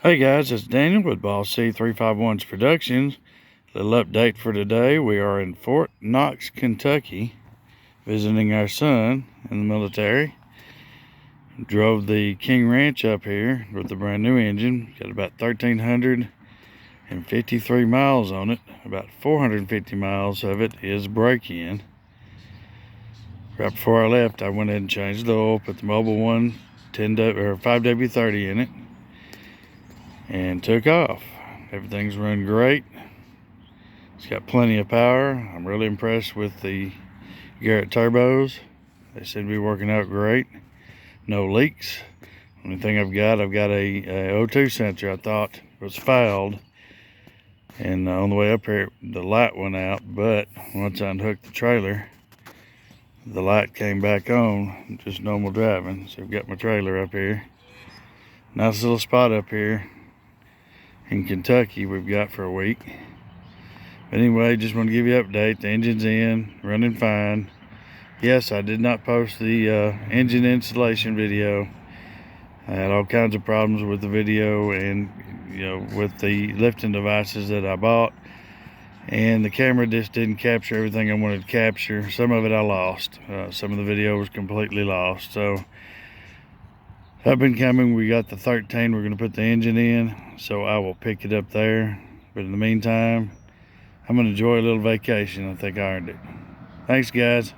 Hey guys, it's Daniel with Boss C351's Productions. Little update for today. We are in Fort Knox, Kentucky, visiting our son in the military. Drove the King Ranch up here with the brand new engine. Got about 1,353 miles on it. About 450 miles of it is break-in. Right before I left, I went ahead and changed the oil, put the Mobil 1 5W30 in it, and took off. Everything's run great. It's got plenty of power. I'm really impressed with the Garrett turbos. They seem to be working out great. No leaks. Only thing I've got a O2 sensor I thought was fouled, and on the way up here the light went out, but once I unhooked the trailer the light came back on, just normal driving. So I've got my trailer up here. Nice little spot up here in Kentucky we've got for a week. But anyway, just want to give you an update. The engine's in, running fine. Yes, I did not post the engine installation video. I had all kinds of problems with the video and with the lifting devices that I bought, and the camera just didn't capture everything I wanted to capture. Some of it I lost. Some of the video was completely lost. So up and coming, we got the 13. We're going to put the engine in, so I will pick it up there. But in the meantime, I'm going to enjoy a little vacation. I think I earned it. Thanks, guys.